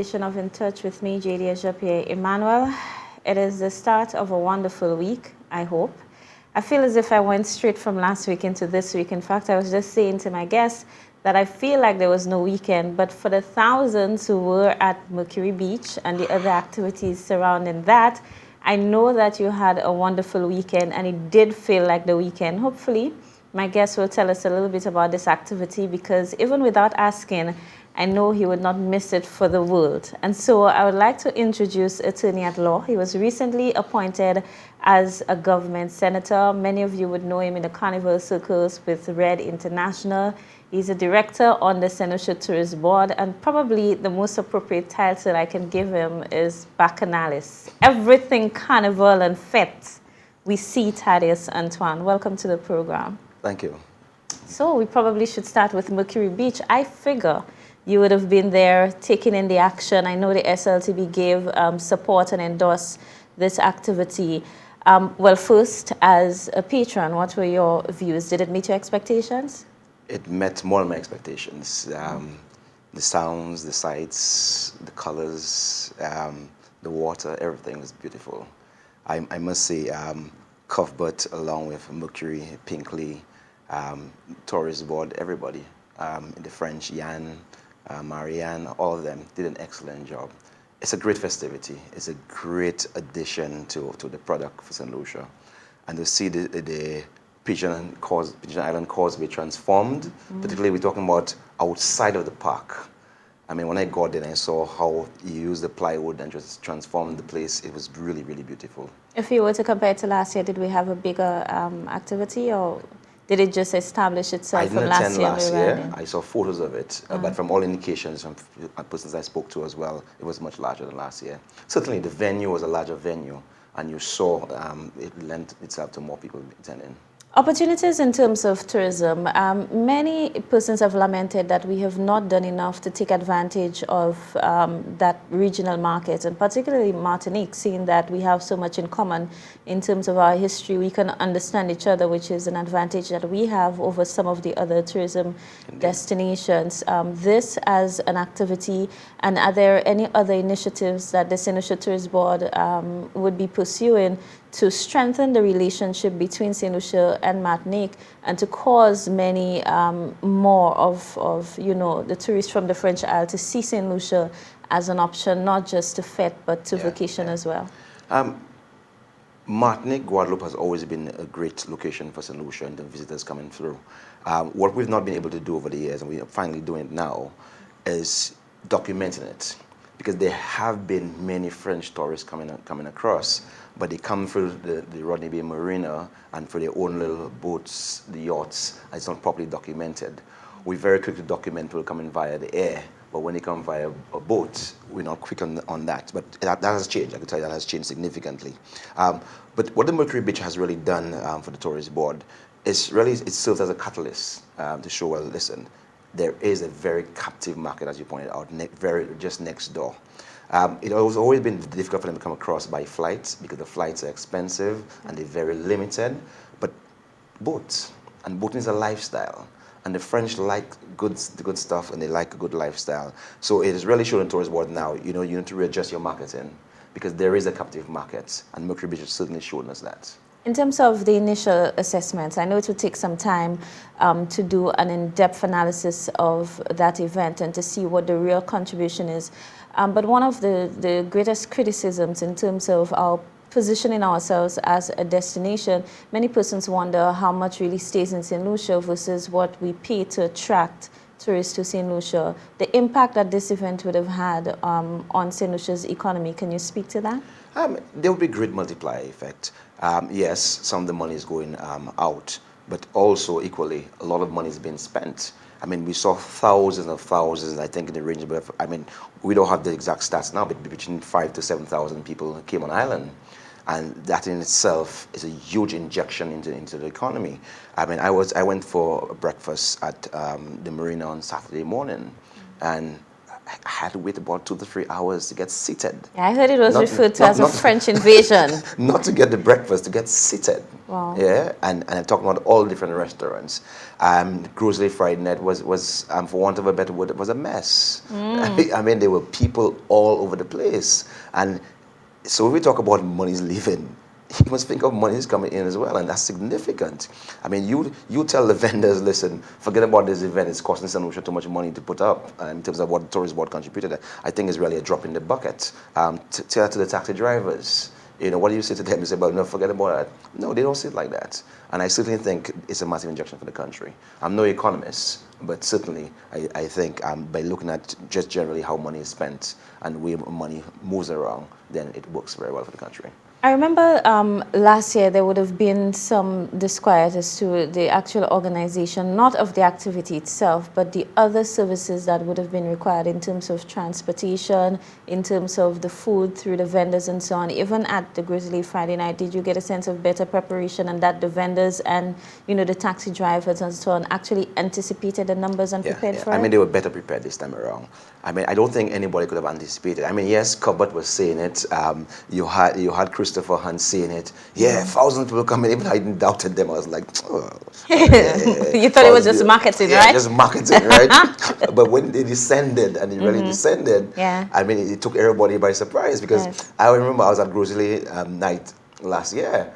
Edition of In Touch with me, JD Ajapie Emmanuel. It is the start of a wonderful week, I hope. I feel as if I went straight from last week into this week. In fact, I was just saying to my guests that I feel like there was no weekend, but for the thousands who were at Mercury Beach and the other activities surrounding that, I know that you had a wonderful weekend and it did feel like the weekend. Hopefully, my guest will tell us a little bit about this activity because even without asking, I know he would not miss it for the world. And so I would like to introduce Attorney at Law. He was recently appointed as a government senator. Many of you would know him in the carnival circles with Red International. He's a director on the St. Lucia Tourist Board, and probably the most appropriate title I can give him is Bacchanalis. Everything carnival and fete. We see Thaddeus Antoine. Welcome to the program. Thank you. So we probably should start with Mercury Beach. I figure you would have been there taking in the action. I know the SLTB gave support and endorsed this activity. Well, first, as a patron, what were your views? Did it meet your expectations? It met more than my expectations. The sounds, the sights, the colors, the water, everything was beautiful. I must say, Cuthbert, along with Mercury, Pinkley, Tourist Board, everybody, the French, Yann, Marianne, all of them did an excellent job. It's a great festivity. It's a great addition to the product for St. Lucia. And to see the Pigeon Island Causeway transformed, particularly we're talking about outside of the park. I mean, when I got there and I saw how you used the plywood and just transformed the place, it was really, really beautiful. If you were to compare it to last year, did we have a bigger activity, or did it just establish itself from last year? I didn't attend last year. I saw photos of it, but from all indications from persons I spoke to as well, it was much larger than last year. Certainly, the venue was a larger venue, and you saw it lent itself to more people attending. Opportunities in terms of tourism. Many persons have lamented that we have not done enough to take advantage of that regional market, and particularly Martinique, seeing that we have so much in common in terms of our history. We can understand each other, which is an advantage that we have over some of the other tourism destinations. This as an activity, and are there any other initiatives that the St. Lucia Tourist Board would be pursuing to strengthen the relationship between St. Lucia and Martinique and to cause many more of the tourists from the French Isle to see St. Lucia as an option, not just to fete, but to vacation as well? Martinique, Guadeloupe has always been a great location for St. Lucia and the visitors coming through. What we've not been able to do over the years, and we are finally doing it now, is documenting it. Because there have been many French tourists coming across, but they come through the Rodney Bay Marina and for their own little boats, the yachts, and it's not properly documented. We're very quick to document people coming via the air, but when they come via a boat, we're not quick on that. But that has changed. I can tell you that has changed significantly. But what the Mercury Beach has really done for the Tourist Board is really, it serves as a catalyst to show, well, listen, there is a very captive market, as you pointed out, just next door. It has always been difficult for them to come across by flights because the flights are expensive and they're very limited. But boats, and boating is a lifestyle. And the French like the good stuff and they like a good lifestyle. So it is really showing the Tourist Board now, you need to readjust your marketing because there is a captive market, and Mercury Beach is certainly showing us that. In terms of the initial assessments, I know it will take some time to do an in-depth analysis of that event and to see what the real contribution is. But one of the greatest criticisms in terms of our positioning ourselves as a destination, many persons wonder how much really stays in St. Lucia versus what we pay to attract tourists to St. Lucia. The impact that this event would have had on St. Lucia's economy, can you speak to that? There will be great multiplier effect. Yes, some of the money is going out, but also equally, a lot of money is being spent. I mean, we saw thousands of thousands, I think in the range of, we don't have the exact stats now, but between 5,000 to 7,000 people came on island. And that in itself is a huge injection into the economy. I mean, I went for breakfast at the marina on Saturday morning, and I had to wait about 2 to 3 hours to get seated. Yeah, I heard it was Not, referred to not, as a not, French invasion. not to get the breakfast, to get seated. Wow. Yeah, and I'm talking about all different restaurants. Grocery Friday night was for want of a better word, it was a mess. I mean, there were people all over the place. And so when we talk about money's leaving, you must think of money's coming in as well, and that's significant. I mean, you tell the vendors, listen, forget about this event, it's costing St. Lucia too much money to put up in terms of what the tourist board contributed. I think it's really a drop in the bucket. Tell to the taxi drivers, what do you say to them? You say, well, no, forget about that. No, they don't see it like that. And I certainly think it's a massive injection for the country. I'm no economist, but certainly I think by looking at just generally how money is spent and where money moves around, then it works very well for the country. I remember last year there would have been some disquiet as to the actual organization, not of the activity itself, but the other services that would have been required in terms of transportation, in terms of the food through the vendors and so on. Even at the Grizzly Friday night, did you get a sense of better preparation and that the vendors and, the taxi drivers and so on actually anticipated the numbers and prepared for it? I mean, they were better prepared this time around. I mean, I don't think anybody could have anticipated. I mean, yes, Cuthbert was saying it. You had Christopher Hunt saying it. Yeah, thousands of people coming. Even I didn't doubted them. I was like, oh. You thought it was just marketing, right? Yeah, just marketing, right? But when they descended, and they really descended, I mean, it took everybody by surprise because I remember I was at Grocery night last year.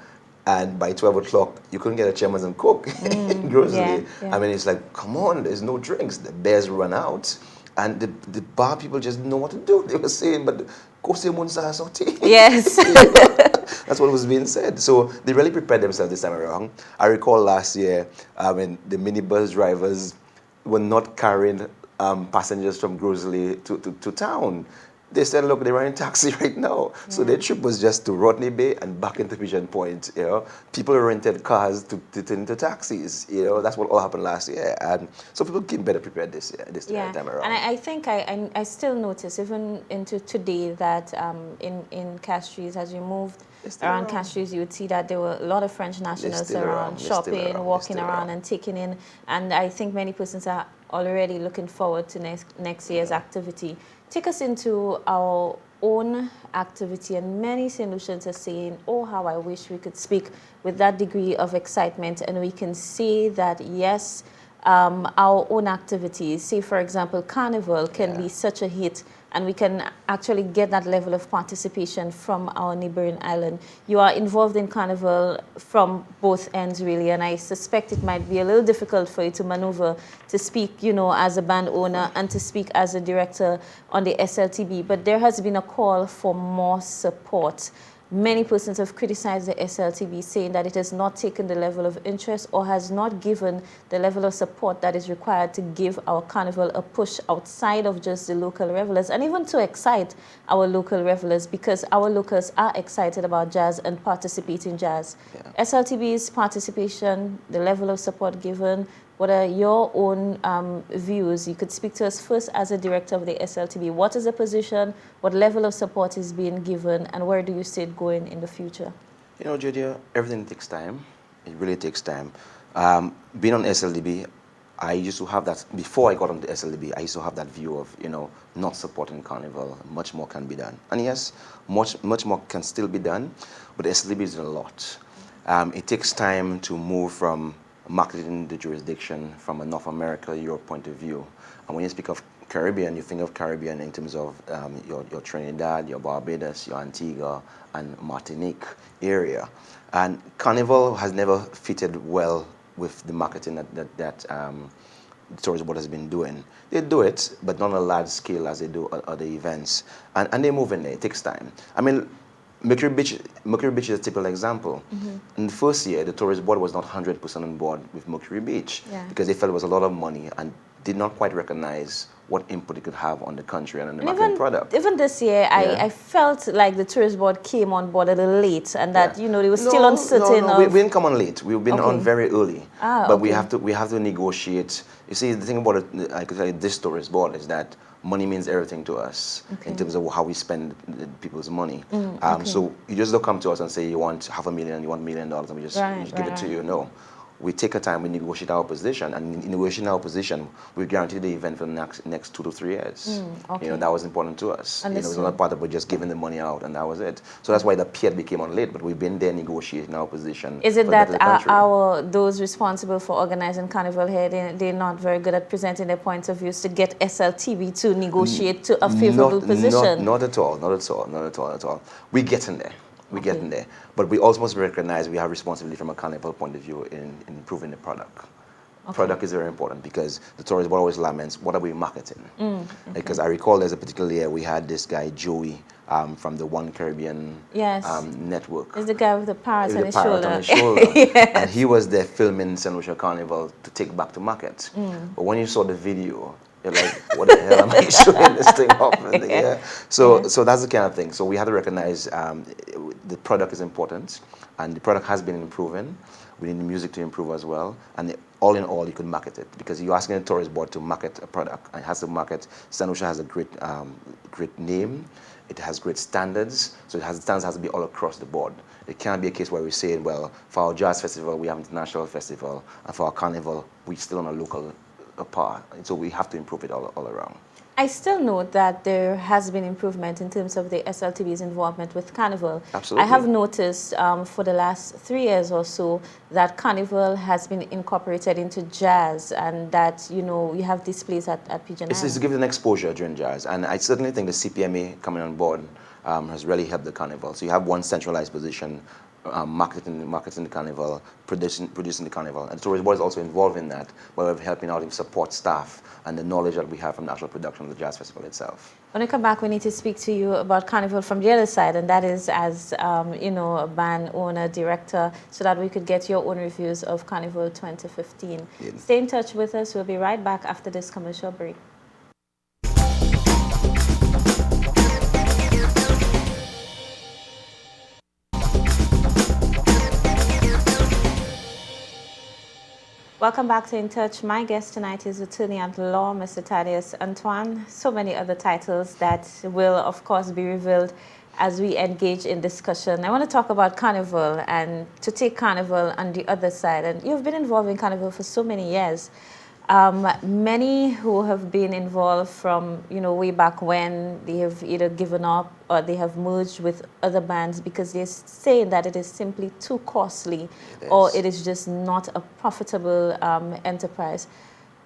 And by 12 o'clock, you couldn't get a chairman's and coke in Grocery. I mean, it's like, come on, there's no drinks. The beers run out. And the bar people just didn't know what to do. They were saying, but Kose Munsa Soti. Yes. That's what was being said. So they really prepared themselves this time around. I recall last year when the minibus drivers were not carrying passengers from Grosley to town. They said, look, they're running taxi right now. So their trip was just to Rodney Bay and back into Pigeon Point. People rented cars to turn into taxis. That's what all happened last year. And so people came better prepared this time around. And I think I still notice, even into today, that in Castries, as you moved around Castries, you would see that there were a lot of French nationals around, shopping, walking around and taking in. And I think many persons are already looking forward to next year's activity. Take us into our own activity, and many St. Lucians are saying, oh, how I wish we could speak with that degree of excitement, and we can see that, yes, our own activities, say, for example, Carnival can be such a hit, and we can actually get that level of participation from our neighboring island. You are involved in Carnival from both ends, really, and I suspect it might be a little difficult for you to maneuver, to speak, as a band owner and to speak as a director on the SLTB. But there has been a call for more support. Many persons have criticized the SLTB, saying that it has not taken the level of interest or has not given the level of support that is required to give our carnival a push outside of just the local revelers, and even to excite our local revelers, because our locals are excited about jazz and participate in jazz. SLTB's participation, the level of support given, what are your own views? You could speak to us first as a director of the SLTB. What is the position? What level of support is being given? And where do you see it going in the future? Julia, everything takes time. It really takes time. Being on SLDB, I used to have that, before I got on the SLDB, I used to have that view of, not supporting Carnival. Much more can be done. And yes, much more can still be done, but the SLDB is a lot. It takes time to move from marketing the jurisdiction from a North America, Europe point of view. And when you speak of Caribbean, you think of Caribbean in terms of your Trinidad, your Barbados, your Antigua, and Martinique area. And Carnival has never fitted well with the marketing that the Tourism Board has been doing. They do it, but not on a large scale as they do other events. And they move in there. It takes time. I mean, Mercury Beach is a typical example. In the first year, the Tourist Board was not 100% on board with Mercury Beach because they felt it was a lot of money and did not quite recognize what input it could have on the country and on the marketing product. Even this year, I felt like the Tourist Board came on board a little late, and that they were still uncertain. No, we didn't come on late. We've been on very early. But we have to negotiate. You see, the thing about it, I could tell you, this Tourist Board is that money means everything to us in terms of how we spend people's money. So you just don't come to us and say you want $500,000, you want $1 million, and we just give it to you. No. we take our time, we negotiate our position, and in negotiating our position, we guarantee the event for the next 2 to 3 years. Okay. You know, that was important to us. You know, it was not part of just giving the money out, and that was it. So that's why the period became on late, but we've been there negotiating our position. Is it that those responsible for organizing Carnival here, they're not very good at presenting their points of views to get SLTV to negotiate to a favorable position? Not at all, not at all, not at all, at all. We're getting there. We're getting there. But we also must recognize we have responsibility from a Carnival point of view in improving the product. Product is very important because the tourist board always laments, what are we marketing? Because I recall there's a particular year we had this guy, Joey, from the One Caribbean network. It's the guy with the parrot on his shoulder. Yes. And he was there filming St. Lucia Carnival to take back to market. But when you saw the video, you're like, what the hell am I showing this thing off in the air? So that's the kind of thing. So we have to recognize the product is important, and the product has been improving. We need the music to improve as well. And all in all, you could market it, because you're asking the tourist board to market a product, and it has to market. St. Lucia has a great name. It has great standards, so standards has to be all across the board. It can't be a case where we're saying, well, for our jazz festival, we have an international festival, and for our carnival, we're still on a local part. So we have to improve it all around. I still note that there has been improvement in terms of the SLTV's involvement with Carnival. Absolutely. I have noticed for the last 3 years or so that Carnival has been incorporated into jazz, and that, you know, you have displays at Pigeon Island. It's to give it an exposure during jazz, and I certainly think the CPMA coming on board has really helped the Carnival. So you have one centralized position, marketing the Carnival, producing the Carnival, and the tourist board is also involved in that, where we're helping out in support staff and the knowledge that we have from the actual production of the jazz festival itself. When we come back, we need to speak to you about Carnival from the other side, and that is as you know, a band owner, director, so that we could get your own reviews of Carnival 2015. Yeah. Stay in touch with us. We'll be right back after this commercial break. Welcome back to In Touch. My guest tonight is attorney at law, Mr. Thaddeus Antoine. So many other titles that will, of course, be revealed as we engage in discussion. I want to talk about Carnival, and to take Carnival on the other side. And you've been involved in Carnival for so many years. Many who have been involved from, you know, way back when, they have either given up or they have merged with other bands because they're saying that it is simply too costly, or it is just not a profitable enterprise.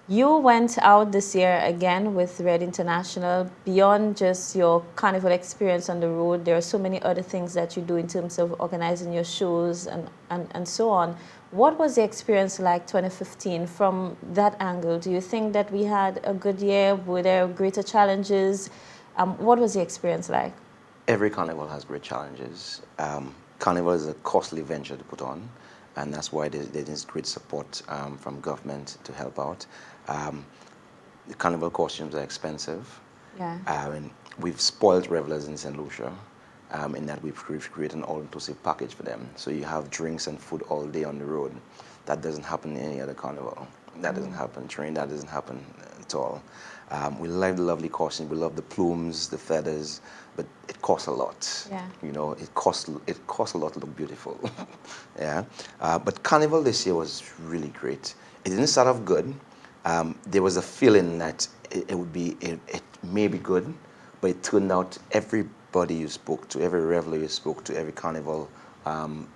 You went out this year again with Red International. Beyond just your Carnival experience on the road, there are so many other things that you do in terms of organizing your shows and so on. What was the experience like 2015 from that angle? Do you think that we had a good year? Were there greater challenges? What was the experience like? Every carnival has great challenges. Carnival is a costly venture to put on, and that's why there's great support from government to help out. The carnival costumes are expensive. Yeah. And we've spoiled revelers in St. Lucia. In that we've created an all-inclusive package for them. So you have drinks and food all day on the road. That doesn't happen in any other carnival. That doesn't happen. Trinidad doesn't happen at all. We love the lovely costumes. We love the plumes, the feathers, but it costs a lot. Yeah. You know, it costs a lot to look beautiful. Yeah. But Carnival this year was really great. It didn't start off good. There was a feeling that it may be good, but it turned out everybody you spoke to, every reveler you spoke to, every carnival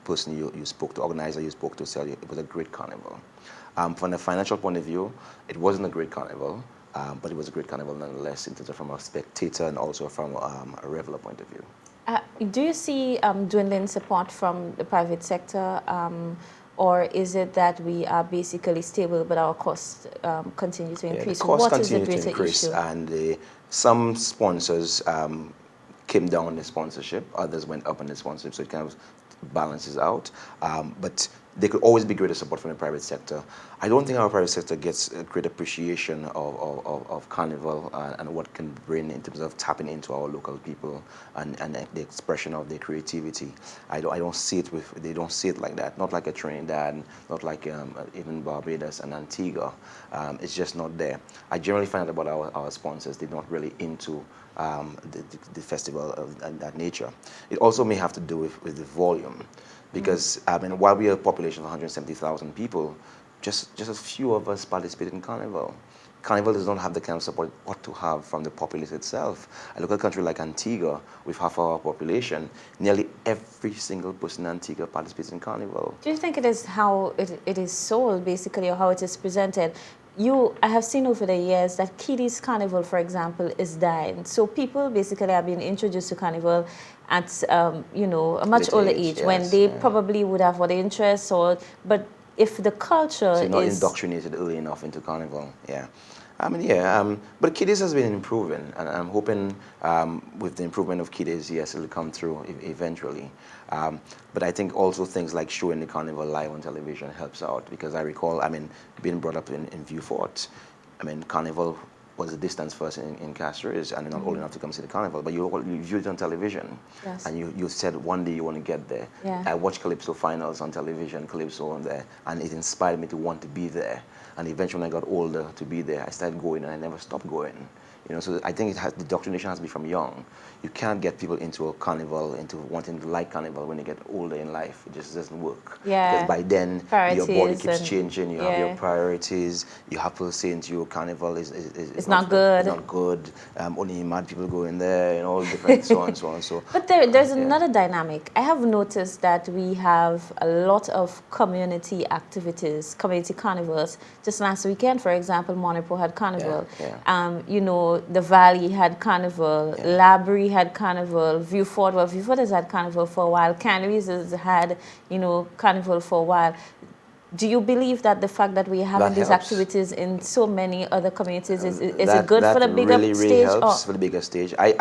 person you spoke to, organizer you spoke to, said it was a great carnival. From a financial point of view, it wasn't a great carnival, but it was a great carnival nonetheless, in terms of from a spectator and also from a reveler point of view. Do you see dwindling support from the private sector, or is it that we are basically stable but our costs continue to increase? The costs what is the continue greater to increase, issue? and some sponsors came down on the sponsorship, others went up on the sponsorship, so it kind of balances out. But there could always be greater support from the private sector. I don't think our private sector gets a great appreciation of Carnival and what can bring in terms of tapping into our local people and the expression of their creativity. I don't see it they don't see it like that. Not like a Trinidad, not like even Barbados and Antigua. It's just not there. I generally find out about our sponsors, they're not really into the festival of that nature. It also may have to do with the volume, because I mean, while we are a population of 170,000 people, just a few of us participate in Carnival. Carnival does not have the kind of support it ought to have from the populace itself. I look at a country like Antigua, with half our population, nearly every single person in Antigua participates in Carnival. Do you think it is how it is sold, basically, or how it is presented? I have seen over the years that Kiddies Carnival, for example, is dying. So people basically are being introduced to Carnival at, you know, a much older age, Yes, when they probably would have other interests, but if the culture so not is indoctrinated early enough into Carnival, yeah. I mean, yeah, but Kiddies has been improving, and I'm hoping with the improvement of Kiddies, yes, it'll come through eventually. But I think also things like showing the Carnival live on television helps out, because I recall, I mean, being brought up in Vieux Fort, I mean, Carnival was a distance for us in Castries, and not old enough to come see the Carnival, but you viewed it on television. Yes. And you said one day you want to get there. Yeah. I watched Calypso finals on television, Calypso on there, and it inspired me to want to be there. And eventually when I got older to be there, I started going, and I never stopped going. You know, so I think the indoctrination has to be from young. You can't get people into a Carnival, into wanting to like Carnival when they get older in life. It just doesn't work. Yeah. Because by then, your body Priorities keeps and- changing, you have your priorities, you have people saying to you, Carnival is not good. It's not good. Only mad people go in there, and all different, so on, so on, so. But there's another dynamic. I have noticed that we have a lot of community activities, community carnivals. Just last weekend, for example, Monaco had carnival. Yeah. You know, the Valley had carnival. Yeah. Labrie had carnival. Vieux Fort has had carnival for a while. Canaries has had, you know, carnival for a while. Do you believe that the fact that we're having these activities in so many other communities is it good for the bigger really stage? Helps for the bigger stage. I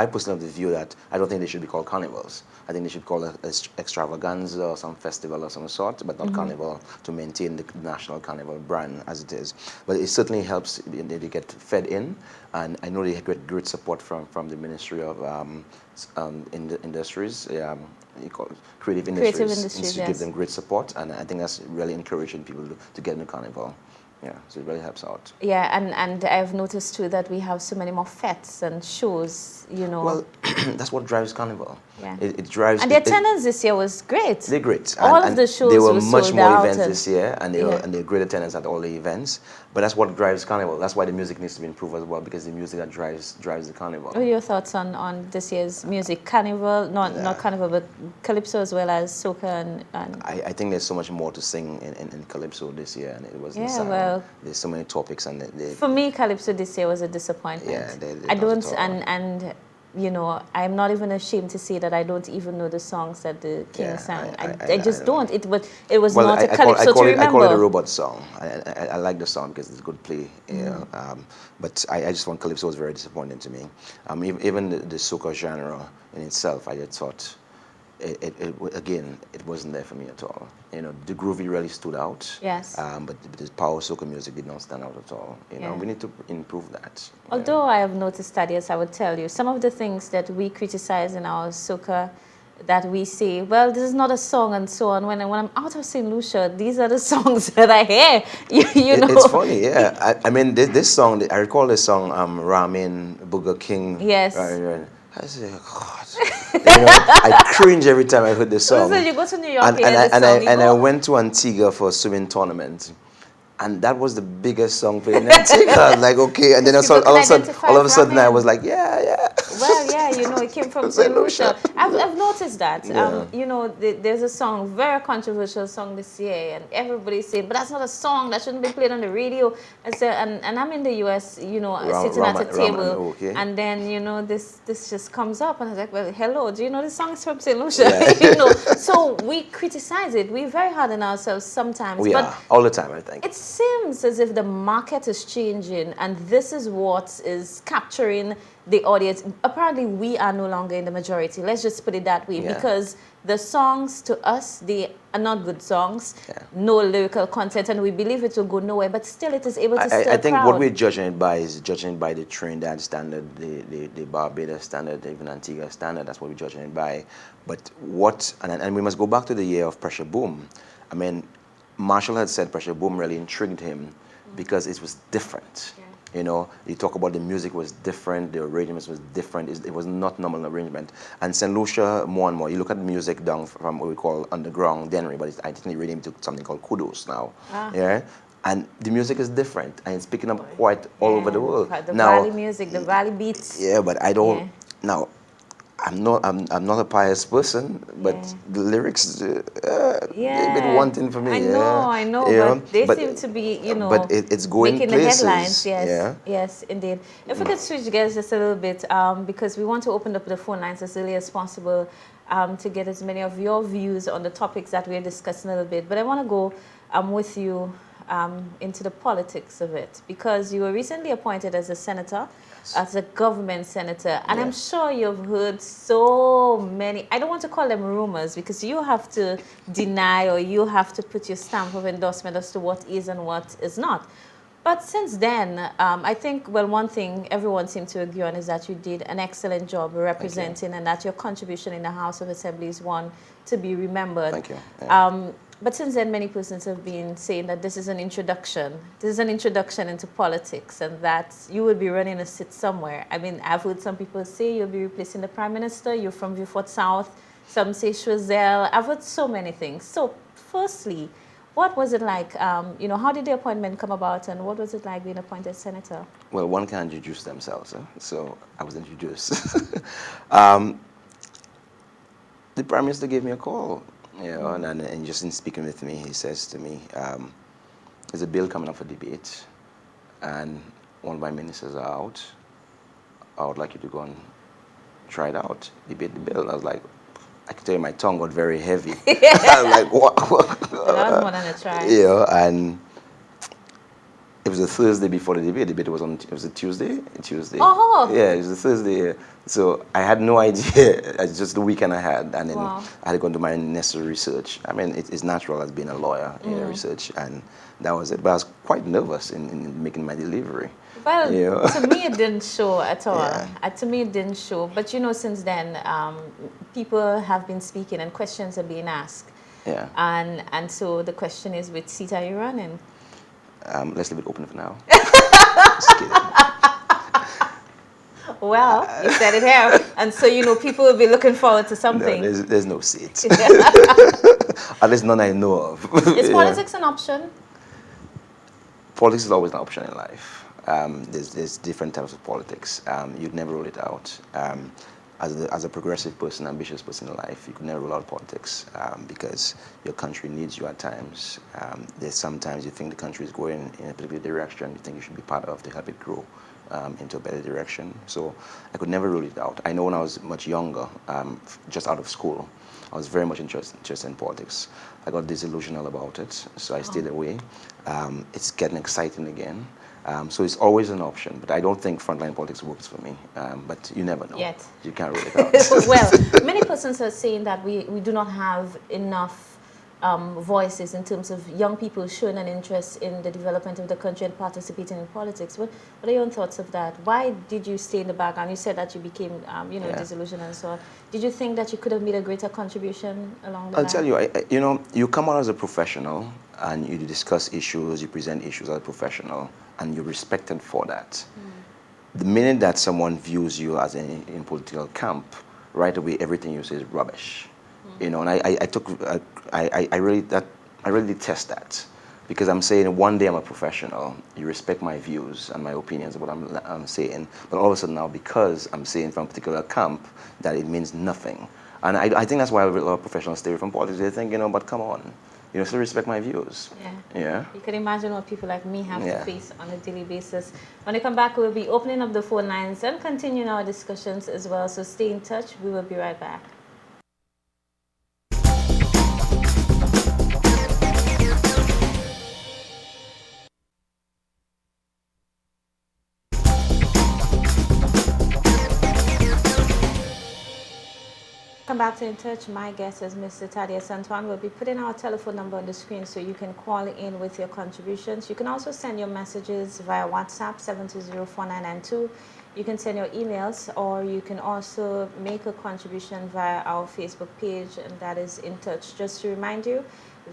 personally have the view that I don't think they should be called carnivals. I think they should call it extravaganza or some festival of some sort, but not carnival, to maintain the national carnival brand as it is. But it certainly helps. They get fed in, and I know they get great support from the Ministry of Industries. You call it creative industries to give them great support, and I think that's really encouraging people to get in the Carnival. Yeah, so it really helps out. Yeah, and I've noticed too that we have so many more fetes and shows, you know. Well, that's what drives Carnival. Yeah. It drives. And the attendance this year was great. They're great. All of the shows there were were much sold more out events this year, and there were great attendance at all the events. But that's what drives Carnival. That's why the music needs to be improved as well, because the music that drives the Carnival. What are your thoughts on this year's music? Carnival, not Carnival, but Calypso as well as soca and I think there's so much more to sing in Calypso this year, and it wasn't. Yeah, well, there's so many topics, and for me, Calypso this year was a disappointment. Yeah, I don't, and you know, I'm not even ashamed to say that I don't even know the songs that the King sang. I just don't. It was not a Calypso to remember. I call it a robot song. I like the song because it's good play. But I just found Calypso was very disappointing to me. Even the soca genre in itself, I just thought it wasn't there for me at all. You know, the groovy really stood out. Yes. But the power soca music did not stand out at all. You know, we need to improve that. Although I have noticed, Thaddeus, I would tell you, some of the things that we criticize in our soca, that we say, well, this is not a song and so on. When I'm out of St. Lucia, these are the songs that I hear. You know. It's funny, yeah. I mean, this song, I recall this song, Ramen, Booger King. Yes. I say, God. You know, I cringe every time I heard this song. So you go to New York and I went to Antigua for a swimming tournament, and that was the biggest song played in Antigua. Like, okay, and then all of a sudden I was like, yeah. Well, yeah, you know, it came from St. Lucia. I've noticed that. Yeah. You know, there's a song, very controversial song this year, and everybody's saying, but that's not a song that shouldn't be played on the radio. And I'm in the US, you know, sitting at a table, and then, you know, this just comes up, and I was like, well, hello, do you know this song is from St. Lucia? Yeah. You know, so we criticize it. We're very hard on ourselves sometimes. We are all the time, I think. It's seems as if the market is changing and this is what is capturing the audience. Apparently, we are no longer in the majority. Let's just put it that way. Yeah. Because the songs to us, they are not good songs, Yeah. no lyrical content, and we believe it will go nowhere, but still it is able to stir I think crowd. what we're judging it by is judging it by the Trinidad standard, the Barbados standard, even Antigua standard. That's what we're judging it by. But and we must go back to the year of Pressure Boom. I mean, Marshall had said Pressure Boom really intrigued him because it was different. Yeah. You know, you talk about the music was different, the arrangements was different. It was not normal arrangement. And St. Lucia, more and more, you look at the music down from what we call underground Dennery, but I think they renamed it to something called Kudos now. Ah. Yeah. And the music is different, and it's picking up quite all over the world. The Now, valley music, the valley beats. yeah, but I don't. Yeah. Now, I'm not a pious person, but Yeah. the lyrics they've been Yeah. wanting for me. I know, You but they seem to be, but it's going making places. the headlines. Yes, Yeah. yes, indeed. If we could switch gears just a little bit, because we want to open up the phone lines as early as possible to get as many of your views on the topics that we're discussing a little bit. But I want to go with you into the politics of it, because you were recently appointed as a senator, as a government senator, and I'm sure you've heard so many, I don't want to call them rumors, because you have to deny or you have to put your stamp of endorsement as to what is and what is not. But since then, I think, well, one thing everyone seemed to agree on is that you did an excellent job representing and that your contribution in the House of Assembly is one to be remembered. Thank you. Yeah. But since then, many persons have been saying that this is an introduction. This is an introduction into politics and that you will be running a seat somewhere. I mean, I've heard some people say you'll be replacing the Prime Minister. You're from Beaufort South. Some say Choiseul. I've heard so many things. So firstly, what was it like? How did the appointment come about and what was it like being appointed senator? Well, one can introduce themselves. So I was introduced. The Prime Minister gave me a call. And just in speaking with me, he says to me, there's a bill coming up for debate, and one of my ministers are out. I would like you to go and try it out, debate the bill. I was like, I could tell you my tongue got very heavy. I was like, what? That was more than a try. And it was a Thursday before the debate. The debate was it was a Tuesday? Oh! Yeah, it was a Thursday. So I had no idea. It's just the weekend I had. And then I had to go do my necessary research. I mean, it's natural as being a lawyer, research. And that was it. But I was quite nervous in making my delivery. Well, to me, it didn't show at all. Yeah. To me, it didn't show. But, since then, people have been speaking and questions are being asked. Yeah. And so the question is, which seat are you running? Let's leave it open for now. Just kidding. Well, you said it here. And so, people will be looking forward to something. No, there's no seat. At least none I know of. Is politics an option? Politics is always an option in life. There's different types of politics. You'd never rule it out. As a progressive person, ambitious person in life, you could never rule out politics because your country needs you at times. There's sometimes you think the country is going in a particular direction, you think you should be part of to help it grow into a better direction. So I could never rule it out. I know when I was much younger, just out of school, I was very much interested in politics. I got disillusional about it, so I stayed away. It's getting exciting again. So it's always an option, but I don't think frontline politics works for me. But you never know. Yet. You can't rule it out. Well, many persons are saying that we do not have enough voices in terms of young people showing an interest in the development of the country and participating in politics. What are your own thoughts of that? Why did you stay in the background? You said that you became, disillusioned and so on. Did you think that you could have made a greater contribution along the line? I'll tell you, you come out as a professional and you discuss issues, you present issues as a professional, and you're respected for that. The minute that someone views you as in political camp, right away everything you say is rubbish. And I really detest that, because I'm saying one day I'm a professional, you respect my views and my opinions of what I'm saying, but all of a sudden now, because I'm saying from a particular camp, that it means nothing. And I think that's why a lot of professionals stay away from politics. They think, but come on. Still respect my views. Yeah. You can imagine what people like me have to face on a daily basis. When we come back, we'll be opening up the phone lines and continuing our discussions as well. So stay in touch. We will be right back. Come back to In Touch. My guest is Mr. Thaddeus Antoine. We'll be putting our telephone number on the screen so you can call in with your contributions. You can also send your messages via WhatsApp 720-4992. You can send your emails, or you can also make a contribution via our Facebook page, and that is In Touch. Just to remind you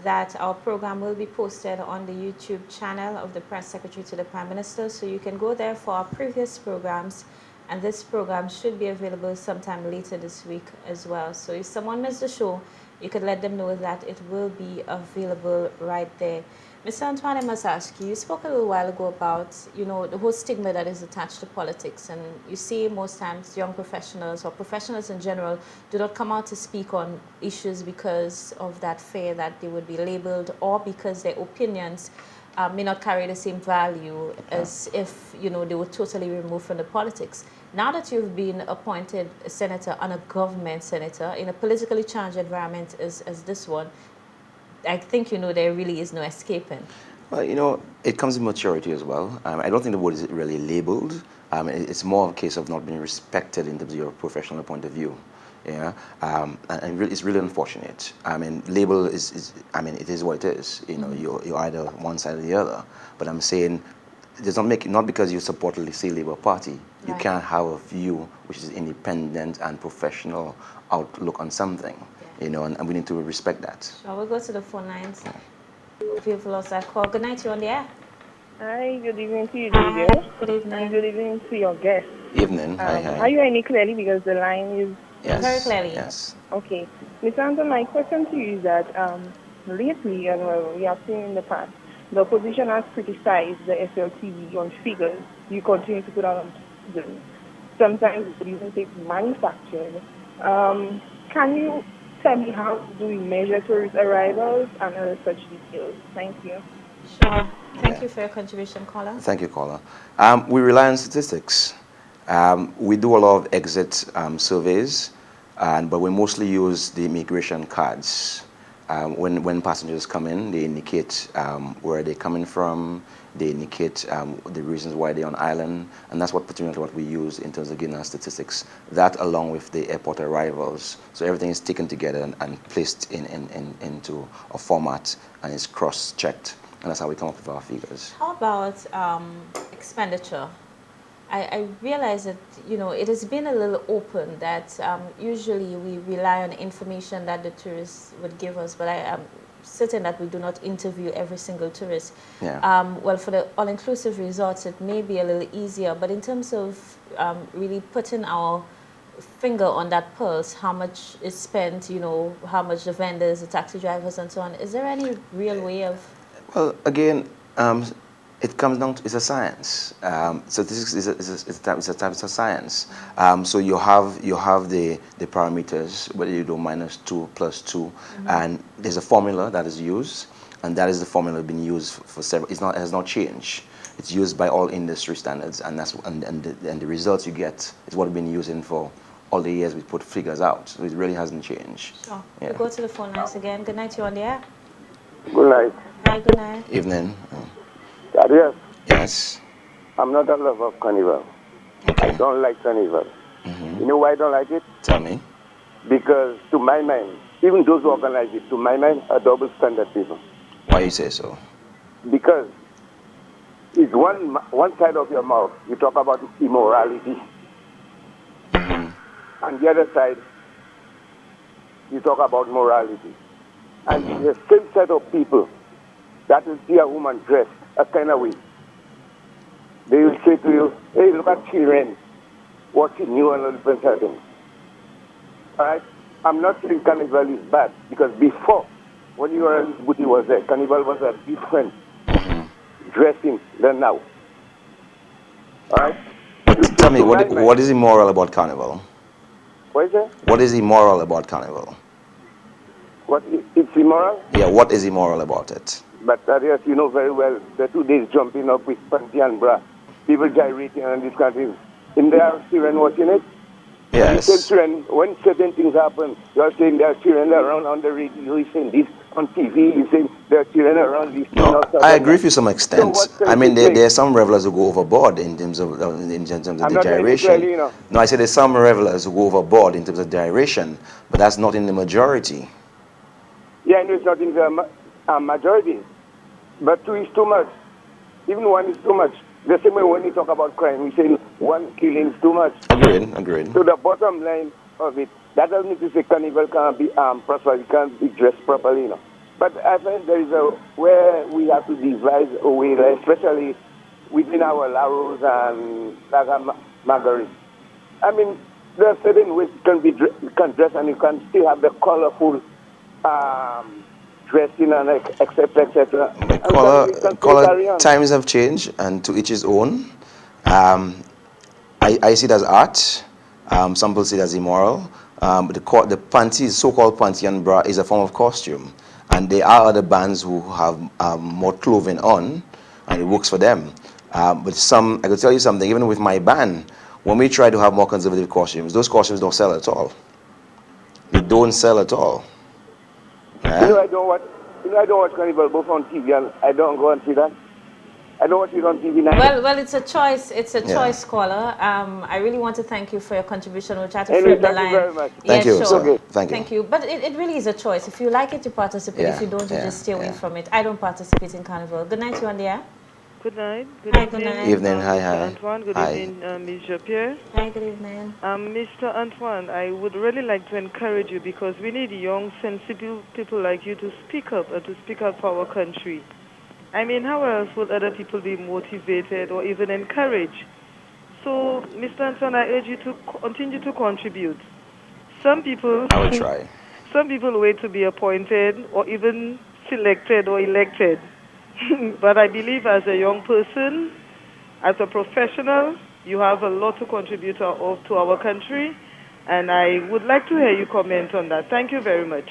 that our program will be posted on the YouTube channel of the Press Secretary to the Prime Minister, so you can go there for our previous programs. And this program should be available sometime later this week as well. So if someone missed the show, you could let them know that it will be available right there. Mr. Antoine, I must ask you, you spoke a little while ago about, you know, the whole stigma that is attached to politics. And you see most times young professionals or professionals in general do not come out to speak on issues because of that fear that they would be labeled, or because their opinions may not carry the same value as if, you know, they were totally removed from the politics. Now that you've been appointed a senator and a government senator in a politically charged environment as this one, I think, you know, there really is no escaping. Well, you know, it comes with maturity as well. I don't think the word is really labeled. It's more of a case of not being respected in terms of your professional point of view. Yeah, and it's really unfortunate. I mean, label it is what it is. You know, you're either one side or the other. But I'm saying, it does not make it, not because you support the say Labour Party, you can't have a view which is independent and professional outlook on something. You know, and we need to respect that. Shall we go to the phone lines? People lost that call. Good night, you're on the air. Hi, good evening to you, Julia. Good evening. And good evening to your guest. Evening. Hi. Are you hearing me clearly, because the line is... Yes. Very clearly. Yes. Okay. Mr. Anton, my question to you is that lately, and we have seen in the past, the opposition has criticized the SLTV on figures you continue to put out on figures. Sometimes it even takes manufactured. Can you tell me how do we measure tourist arrivals and other such details? Thank you. Sure. Thank you for your contribution, caller. Thank you, caller. We rely on statistics. We do a lot of exit surveys, but we mostly use the immigration cards. When passengers come in, they indicate where they're coming from, they indicate the reasons why they're on island, and that's pretty much what we use in terms of getting our statistics. That, along with the airport arrivals, so everything is taken together and placed into a format, and is cross-checked, and that's how we come up with our figures. How about expenditure? I realize that, you know, it has been a little open that usually we rely on information that the tourists would give us, but I am certain that we do not interview every single tourist. Yeah. Well, for the all-inclusive resorts, it may be a little easier, but in terms of really putting our finger on that pulse, how much is spent, you know, how much the vendors, the taxi drivers, and so on, is there any real way of... Well, again, it comes down to, it's a science. Statistics is a type of science. So you have the parameters, whether you do -2, +2, and there's a formula that is used, and that is the formula being used for several. It has not changed. It's used by all industry standards, and the results you get is what we've been using for all the years we put figures out. So it really hasn't changed. Sure. Yeah. We'll go to the phone lines again. Good night, you're on the air. Good night. Hi, good night. Evening. Thaddeus, Yes. I'm not a lover of carnival. Okay. I don't like carnival. You know why I don't like it? Tell me. Because to my mind, even those who organize it, to my mind, are double standard people. Why you say so? Because it's one side of your mouth, you talk about immorality. And the other side, you talk about morality. And it's the same set of people that will see a woman dressed a kind of way. They will say to you, hey, look at children watching you and all different things. All right? I'm not saying carnival is bad, because before, when you were Booty was there, carnival was a different dressing than now. All right? Tell me, what is immoral about carnival? What is that? What is immoral about carnival? It's immoral? Yeah, what is immoral about it? But Thaddeus, you know very well, the 2 days jumping up with panty and bra, people gyrating on this country. In there are children watching it? Yes. Children, when certain things happen, you're saying there are children around on the radio saying this on TV, you say there are children around these No, I agree with you to some extent. what I sense mean, it there makes? are some revelers who go overboard in terms of I'm the not hearing you gyration. clearly, you know. No, I said there's some revelers who go overboard in terms of gyration, but that's not in the majority. Yeah, I know it's not in the majority, but 2 is too much. Even 1 is too much. The same way when we talk about crime, we say 1 killing is too much. Agreed. So the bottom line of it, that doesn't mean to say carnival can't be prosperous, can't be dressed properly, you know. But I think there is a where we have to devise a way, like especially within our Laros and Marguerite. I mean, there are certain ways you can dress and you can still have the colorful dressing and etc. And can still carry on. Times have changed, and to each his own. Um, I see it as art. Some people see it as immoral. The panty, so-called panty and bra, is a form of costume, and there are other bands who have more clothing on, and it works for them. But I could tell you something. Even with my band, when we try to have more conservative costumes, those costumes don't sell at all. They don't sell at all. Yeah? I don't watch carnival both on TV and I don't go and see that. I don't watch it on TV now. Well, it's a choice. It's a choice, caller. I really want to thank you for your contribution. We'll try to frame the line. Thank you very much. Thank you, sure. sir. Okay. Thank you. But it really is a choice. If you like it, you participate. If you don't, you just stay away from it. I don't participate in carnival. Good night, you on the air. Good night. Hi, good night. Evening. Hi. Antoine. Good evening, Ms. Japierre. Hi, good evening. Mr. Antoine, I would really like to encourage you because we need young, sensible people like you to speak up and to speak up for our country. I mean, how else would other people be motivated or even encouraged? So, Mr. Antoine, I urge you to continue to contribute. Some people... I will try. Some people wait to be appointed or even selected or elected. But I believe as a young person, as a professional, you have a lot to contribute to our country, and I would like to hear you comment on that. Thank you very much.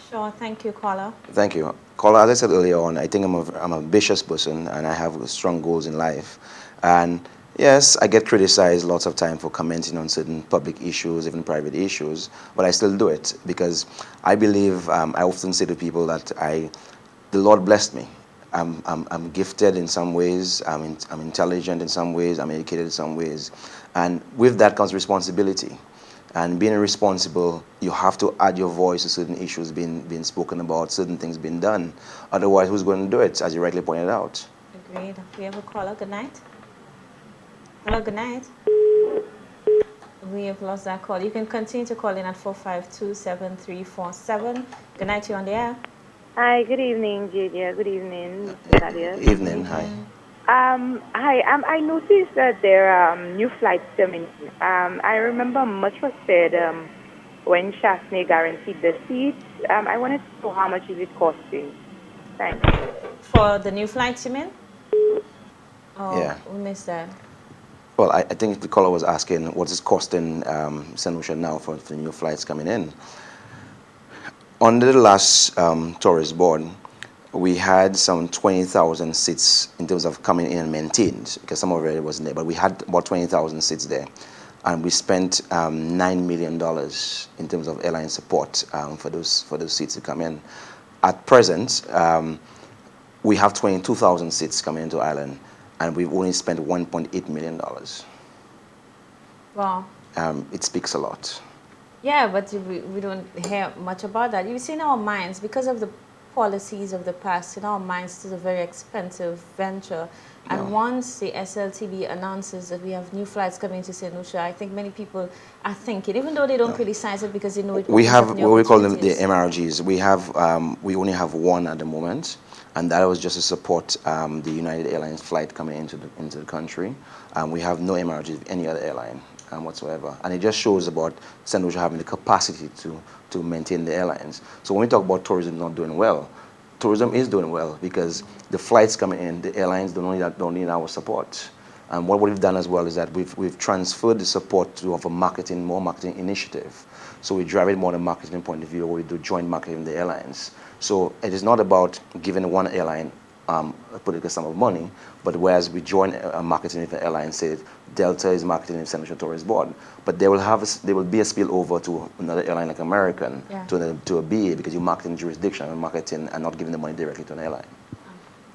Sure, thank you, caller. Thank you. Caller, as I said earlier on, I think I'm an ambitious person, and I have strong goals in life. And yes, I get criticized lots of time for commenting on certain public issues, even private issues, but I still do it because I believe, I often say to people that the Lord blessed me. I'm gifted in some ways, I'm intelligent in some ways, I'm educated in some ways. And with that comes responsibility. And being responsible, you have to add your voice to certain issues being spoken about, certain things being done. Otherwise, who's going to do it, as you rightly pointed out? Agreed. We have a caller. Good night. Hello, good night. We have lost that call. You can continue to call in at 452-7347. Good night, you're on the air. Hi, good evening, Julia. Good evening, Mr. Thaddeus. Evening, hi. Hi, I noticed that there are new flights coming. I remember much was said when Shasney guaranteed the seats. I wanted to know how much is it costing. Thanks. For the new flights, you mean? Oh, Yeah. we missed that. Well, I think the caller was asking what is costing St. Lucia now for the new flights coming in. Under the last tourist board, we had some 20,000 seats in terms of coming in and maintained, because some of it wasn't there, but we had about 20,000 seats there. And we spent $9 million in terms of airline support for those seats to come in. At present, we have 22,000 seats coming into Ireland, and we've only spent $1.8 million. Wow. It speaks a lot. Yeah, but we don't hear much about that. You see, in our minds, because of the policies of the past, in our minds, it's a very expensive venture. And once the SLTB announces that we have new flights coming to St. Lucia, I think many people are thinking, even though they don't criticize it because they know it. We have what we call them the MRGs. We only have one at the moment, and that was just to support the United Airlines flight coming into the country. We have no MRGs with any other airline whatsoever, and it just shows about St. Lucia having the capacity to maintain the airlines. So when we talk about tourism not doing well, tourism is doing well because the flights coming in, the airlines don't need our support. And what we've done as well is that we've transferred the support to have more marketing initiative. So we drive it more on a marketing point of view, where we do joint marketing with the airlines. So it is not about giving one airline a particular sum of money, but whereas we join a marketing with an airline, say Delta is marketing with Central Tourist Board, but they will be a spillover to another airline like American, Yeah. to a BA, because you're marketing jurisdiction and marketing and not giving the money directly to an airline.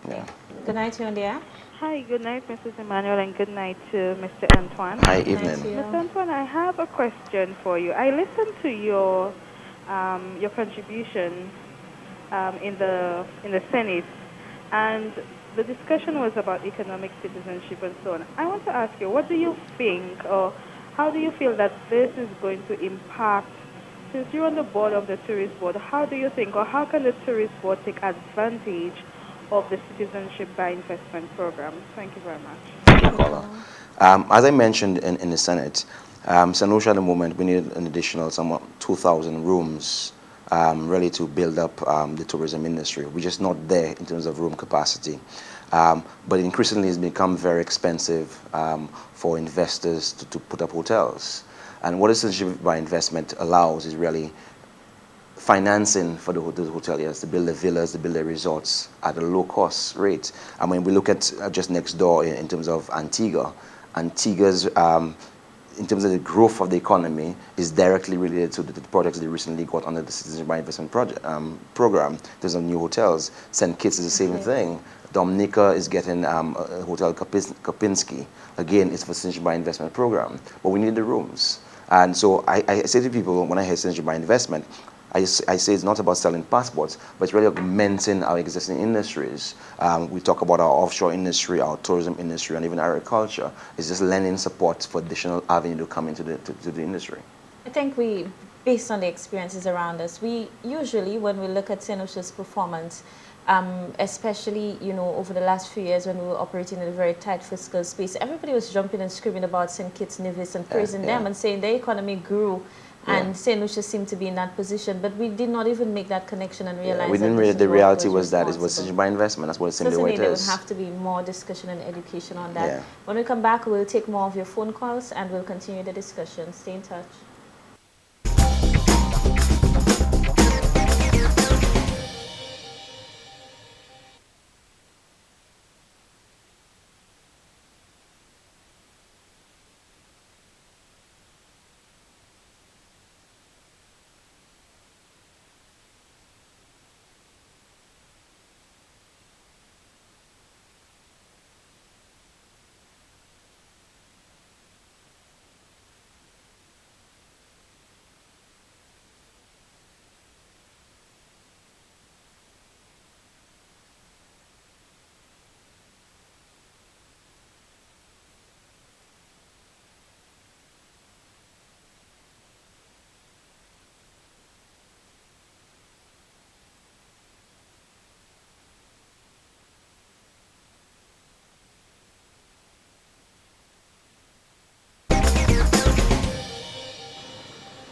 Yeah. Good night, you on the air. Hi, good night, Mrs. Emmanuel, and good night to Mr. Antoine. Hi, Good night evening. to you. Mr. Antoine, I have a question for you. I listened to your contribution in the Senate, and the discussion was about economic citizenship and so on. I want to ask you, what do you think, or how do you feel that this is going to impact? Since you're on the board of the tourist board, how do you think, or how can the tourist board take advantage of the citizenship by investment program? Thank you very much. Thank you, caller. As I mentioned in the Senate, St. Lucia at the moment, we need an additional 2,000 rooms really to build up the tourism industry. We're just not there in terms of room capacity. But increasingly it's become very expensive for investors to put up hotels. And what citizenship by investment allows is really financing for the hoteliers to build the villas, to build the resorts at a low cost rate. And when we look at just next door in terms of Antigua's in terms of the growth of the economy is directly related to the projects they recently got under the Citizenship by Investment program. There's some new hotels. St. Kitts is the same thing. Dominica is getting a hotel, Kopinski. Again, it's for Citizenship by Investment program. But we need the rooms. And so I say to people, when I hear Citizenship by Investment, I say it's not about selling passports, but it's really augmenting our existing industries. We talk about our offshore industry, our tourism industry, and even agriculture. It's just lending support for additional avenue to come into the industry. I think based on the experiences around us, we usually, when we look at St. Lucia's performance, especially, over the last few years when we were operating in a very tight fiscal space, everybody was jumping and screaming about St. Kitts, Nevis and praising them and saying their economy grew. And St. Lucia seemed to be in that position, but we did not even make that connection and realize we didn't that the reality was that it was Citizenship by Investment. That's what it seemed the way it is. There would have to be more discussion and education on that. Yeah. When we come back, we'll take more of your phone calls and we'll continue the discussion. Stay in touch.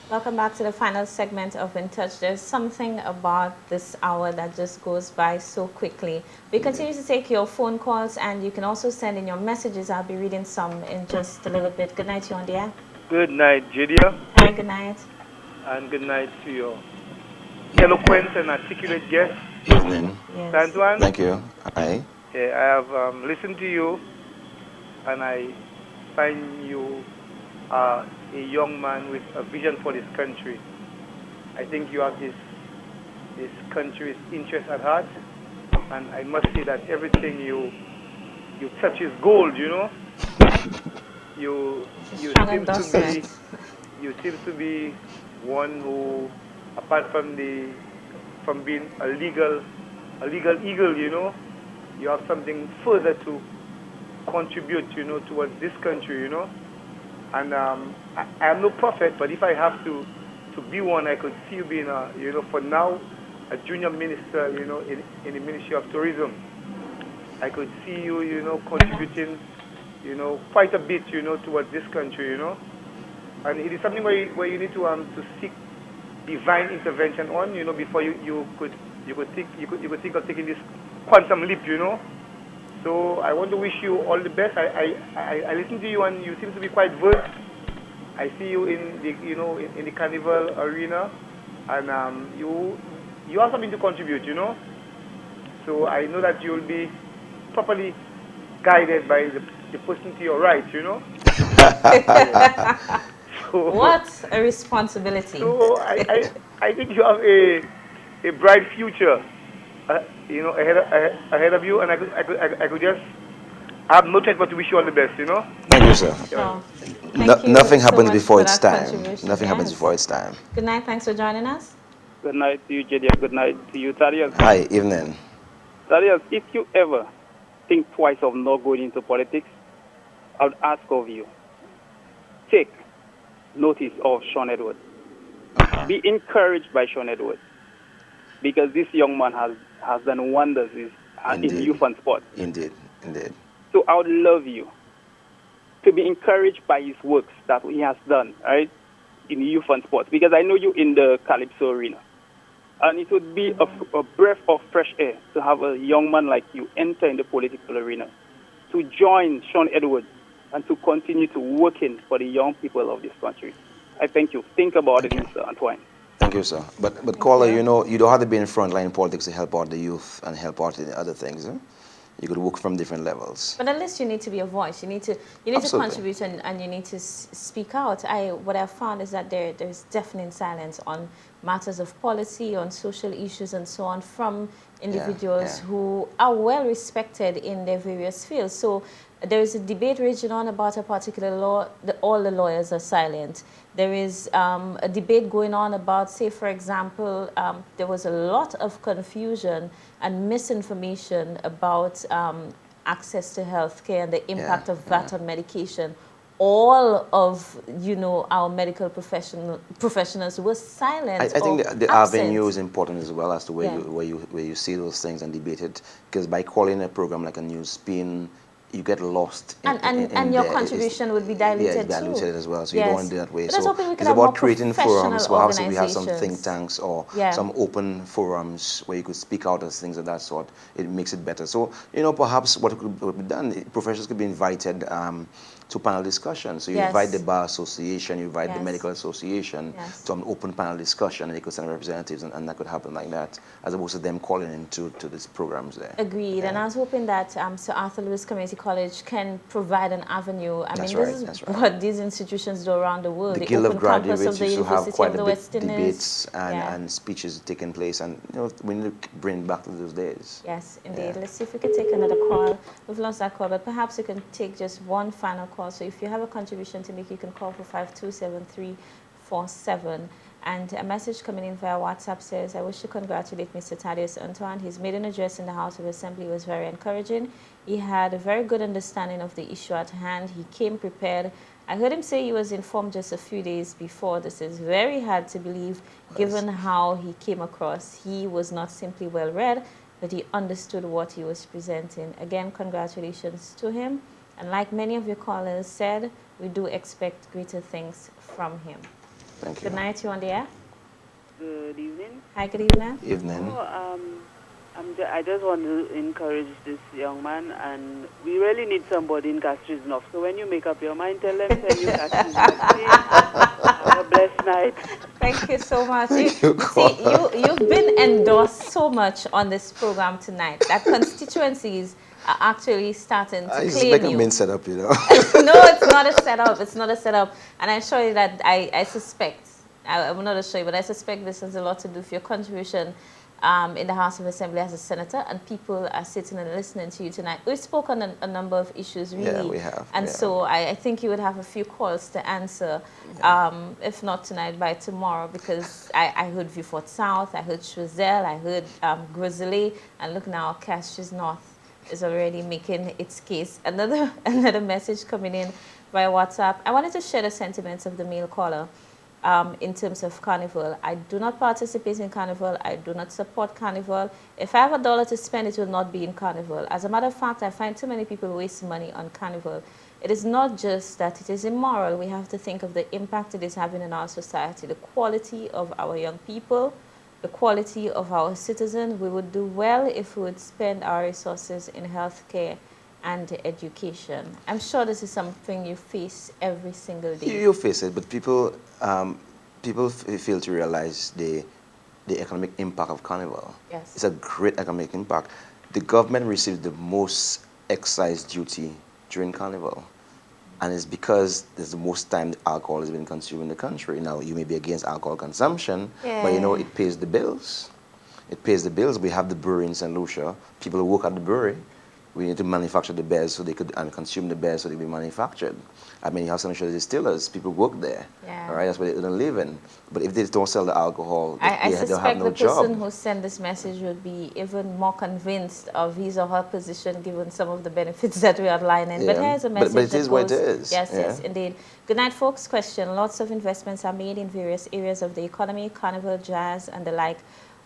Welcome back to the final segment of In Touch. There's something about this hour that just goes by so quickly. We continue to take your phone calls and you can also send in your messages. I'll be reading some in just a little bit. Good night, you on the air. Good night, Julia. Hi, good night. And good night to your eloquent and articulate guest. Evening. Yes. Antoine. Thank you. Hi. Yeah, I have listened to you and I find you a young man with a vision for this country. I think you have this country's interest at heart, and I must say that everything you touch is gold. You seem to be one who, apart from being a legal eagle, you have something further to contribute, towards this country, And I am no prophet, but if I have to be one, I could see you being for now, a junior minister, in the Ministry of Tourism. I could see you, contributing, quite a bit, towards this country, And it is something where you need to seek divine intervention on, before you could think of taking this quantum leap, So I want to wish you all the best. I listen to you and you seem to be quite versed. I see you in the in the carnival arena, and you have something to contribute, So I know that you'll be properly guided by the person to your right, you know. So, What a responsibility. so I think you have a bright future, you know, ahead of you, and I could just I have no choice but to wish you all the best, you know. Thank you, sir. Sure. No, Thank you nothing so happens much before for its that time. contribution. Nothing happens Yes. before its time. Good night. Thanks for joining us. Good night to you, Jadia. Good night to you, Thaddeus. Hi, evening. Thaddeus, if you ever think twice of not going into politics, I would ask of you, take notice of Sean Edwards. Be encouraged by Sean Edwards, because this young man has done wonders in youth and sport. Indeed, indeed. So I would love you to be encouraged by his works that he has done, right, in youth and sports, because I know you in the Calypso arena. And it would be a breath of fresh air to have a young man like you enter in the political arena, to join Sean Edwards and to continue to working for the young people of this country. I thank you. Think about it, Mr. Antoine. Thank you, sir. But caller, you know, you don't have to be in frontline politics to help out the youth and help out in other things. Eh? You could work from different levels. But at least you need to be a voice. You need to contribute and you need to speak out. What I've found is that there's deafening silence on matters of policy, on social issues and so on from individuals who are well respected in their various fields. So there is a debate raging on about a particular law. All the lawyers are silent. There is a debate going on about, say, for example, there was a lot of confusion and misinformation about access to health care and the impact of that on medication. All of, you know, our medical professionals were silent. I think the avenue is important as well as to where you see those things and debate it, because by calling a program like a news spin, you get lost. And your contribution would be diluted it's diluted as well, so you don't want to do that way. But so it's about creating forums. We have some think tanks or some open forums where you could speak out as things of that sort. It makes it better. So, you know, perhaps what could be done, professionals could be invited to panel discussion. So you invite the Bar Association, you invite the Medical Association to an open panel discussion, and they could send representatives, and that could happen like that, as opposed to them calling into these programs there. Agreed. And I was hoping that Sir Arthur Lewis Community College can provide an avenue. I mean, this is what these institutions do around the world. The Guild of Graduates used to have quite a bit debates and speeches taking place, and you know, we need to bring back to those days. Yes, indeed. Let's see if we can take another call. We've lost that call, but perhaps we can take just one final call. So if you have a contribution to make, you can call for 527347. And a message coming in via WhatsApp says, I wish to congratulate Mr. Thaddeus Antoine. His maiden address in the House of Assembly was very encouraging. He had a very good understanding of the issue at hand. He came prepared. I heard him say he was informed just a few days before. This is very hard to believe, given how he came across. He was not simply well-read, but he understood what he was presenting. Again, congratulations to him. And like many of your callers said, we do expect greater things from him. Thank you. Good night, you on the air. Good evening. Hi, good evening. Evening. I just want to encourage this young man, and we really need somebody in Castries North. So when you make up your mind, tell them send you Castries North. Have a blessed night. Thank you so much. You've been endorsed so much on this program tonight that constituencies are actually starting to claim you. It's like a main setup, you know. No, it's not a setup. It's not a setup. And I assure you that I suspect, I will not assure you, but I suspect this has a lot to do with your contribution in the House of Assembly as a senator, and people are sitting and listening to you tonight. We spoke on a number of issues, really. Yeah, we have. And so I think you would have a few calls to answer, if not tonight, by tomorrow, because I heard Vieux-Fort South, I heard Choiseul, I heard Grizzly, and look now, Castries North is already making its case. Another message coming in via WhatsApp. I wanted to share the sentiments of the male caller in terms of Carnival. I do not participate in Carnival. I do not support Carnival. If I have $1 to spend, it will not be in Carnival. As a matter of fact, I find too many people waste money on Carnival. It is not just that it is immoral. We have to think of the impact it is having in our society, the quality of our young people, the quality of our citizens. We would do well if we would spend our resources in healthcare and education. I'm sure this is something you face every single day. You face it, but people fail to realize the economic impact of Carnival. Yes. It's a great economic impact. the government receives the most excise duty during Carnival. And it's because there's the most time alcohol has been consumed in the country. Now, you may be against alcohol consumption, but you know, it pays the bills. It pays the bills. We have the brewery in St. Lucia. People who work at the brewery, we need to manufacture the beers so they could, and consume the beers so they be manufactured. I mean, you have St. Lucia distillers, people work there. All right, that's where they live in. But if they don't sell the alcohol, I they'll have suspect no the person job. who sent this message would be even more convinced of his or her position given some of the benefits that we are outlining. But here's a message but it that is goes, what it is. Yes, yes, indeed. Good night, folks. Question. Lots of investments are made in various areas of the economy, carnival, jazz, and the like.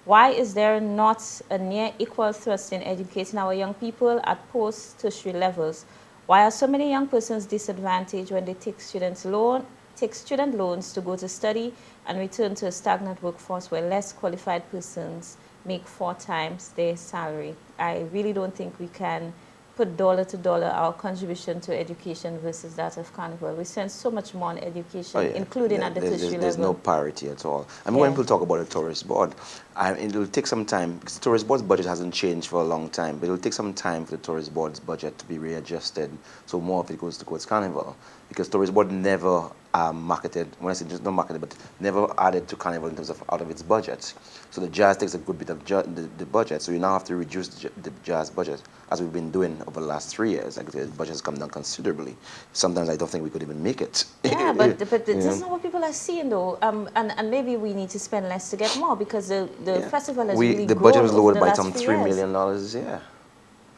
Why is there not a near equal thrust in educating our young people at post-tertiary levels? Why are so many young persons disadvantaged when they take student loans to go to study and return to a stagnant workforce where less qualified persons make 4 times their salary? I really don't think we can put dollar to dollar our contribution to education versus that of Carnival. We spend so much more on education, including at the tertiary level. There's no parity at all. I mean, when people talk about the tourist board, it will take some time, because the tourist board's budget hasn't changed for a long time, but it will take some time for the tourist board's budget to be readjusted, so more of it goes towards Carnival. Because tourist board never marketed, when I say just not marketed, but never added to Carnival in terms of out of its budget. So the jazz takes a good bit of the budget, so you now have to reduce the jazz budget, as we've been doing over the last 3 years. Like the budget has come down considerably. Sometimes I don't think we could even make it. Yeah, but this is not what people are seeing, though. And maybe we need to spend less to get more, because the festival has really the grown budget was over lowered the by last some few $3 years. million, yeah.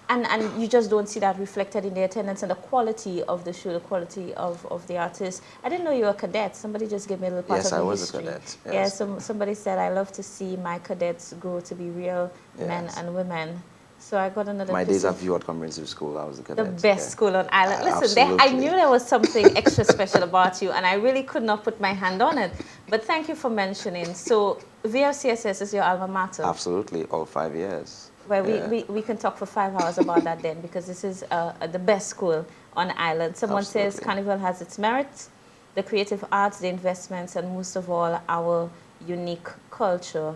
And you just don't see that reflected in the attendance and the quality of the show, the quality of the artists. I didn't know you were a cadet. Somebody just gave me a little part of the history. Yes, I was a cadet. Yes. Yeah, somebody said, I love to see my cadets grow to be real men and women. So I got another. My days of view at comprehensive school, I was a cadet. The best school on island. Listen, I knew there was something extra special about you, and I really could not put my hand on it. But thank you for mentioning. So VFCSS is your alma mater? Absolutely, all 5 years. Well, we can talk for 5 hours about that then, because this is the best school on island. Someone says Carnival has its merits, the creative arts, the investments, and most of all, our unique culture.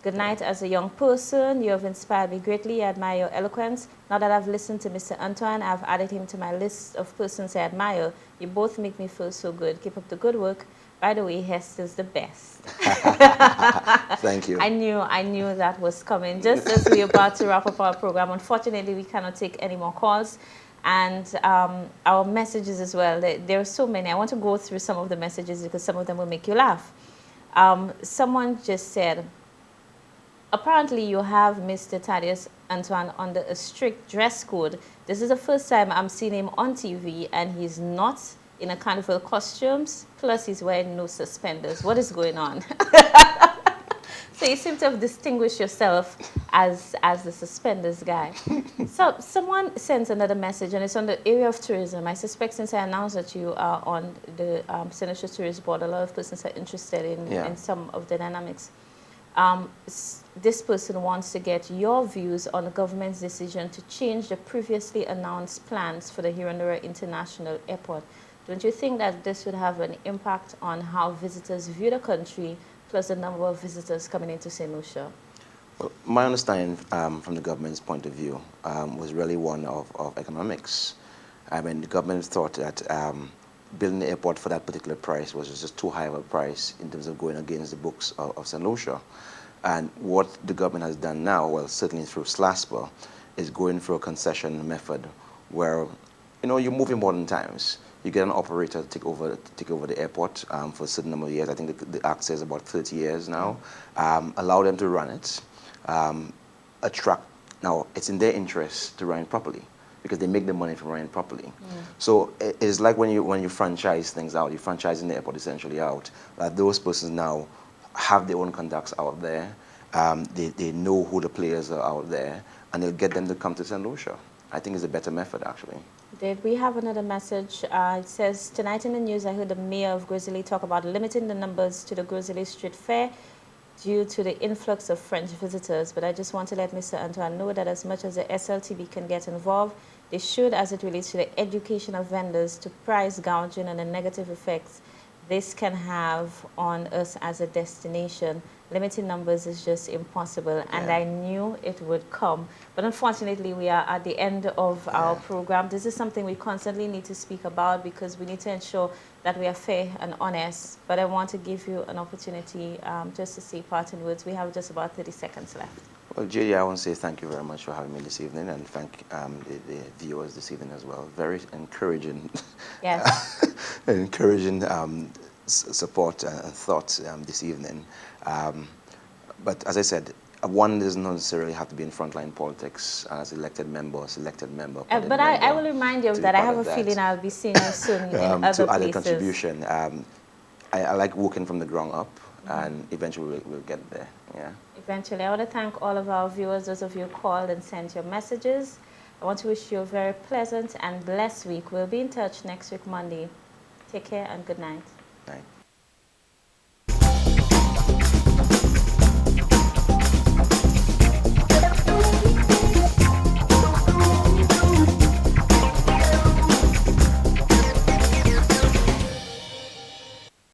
Good night. As a young person, you have inspired me greatly. I admire your eloquence. Now that I've listened to Mr. Antoine, I've added him to my list of persons I admire. You both make me feel so good. Keep up the good work. By the way, Hester's the best. Thank you. I knew that was coming. Just as we're about to wrap up our program, unfortunately, we cannot take any more calls. And our messages as well. There are so many. I want to go through some of the messages because some of them will make you laugh. Someone just said, apparently you have Mr. Thaddeus Antoine under a strict dress code. This is the first time I'm seeing him on TV, and he's not in a carnival costumes, plus he's wearing no suspenders. What is going on? So you seem to have distinguished yourself as the suspenders guy. So someone sends another message, and it's on the area of tourism. I suspect since I announced that you are on the Senator Tourist Board, a lot of persons are interested in some of the dynamics. This person wants to get your views on the government's decision to change the previously announced plans for the Hirondura International Airport. Don't you think that this would have an impact on how visitors view the country, plus the number of visitors coming into St. Lucia? Well, my understanding from the government's point of view was really one of economics. I mean, the government thought that building the airport for that particular price was just too high of a price in terms of going against the books of St. Lucia. And what the government has done now, well, certainly through SLASPA, is going through a concession method where, you're moving modern times. You get an operator to take over the airport for a certain number of years. I think the act says about 30 years now. Allow them to run it. Attract. Now, it's in their interest to run it properly, because they make the money from running properly. So it's like when you franchise things out, you're franchising the airport essentially out. Those persons now have their own contacts out there. They know who the players are out there, and they'll get them to come to St. Lucia. I think it's a better method, actually. Did we have another message? It says, tonight in the news, I heard the mayor of Grizzly talk about limiting the numbers to the Grizzly Street Fair due to the influx of French visitors. But I just want to let Mr. Antoine know that as much as the SLTB can get involved, they should, as it relates to the education of vendors, to price gouging and the negative effects this can have on us as a destination. Limiting numbers is just impossible, and I knew it would come. But unfortunately, we are at the end of our program. This is something we constantly need to speak about because we need to ensure that we are fair and honest. But I want to give you an opportunity just to say parting words. We have just about 30 seconds left. Well, JD, I want to say thank you very much for having me this evening, and thank the viewers this evening as well. Very encouraging, encouraging support and thoughts this evening. But as I said, one doesn't necessarily have to be in frontline politics as elected member or selected member. But I will remind you that I have a feeling I'll be seeing you soon in other to add a places. contribution. I like working from the ground up, and eventually we'll get there. Yeah. Eventually, I want to thank all of our viewers, those of you who called and sent your messages. I want to wish you a very pleasant and blessed week. We'll be in touch next week, Monday. Take care and good night.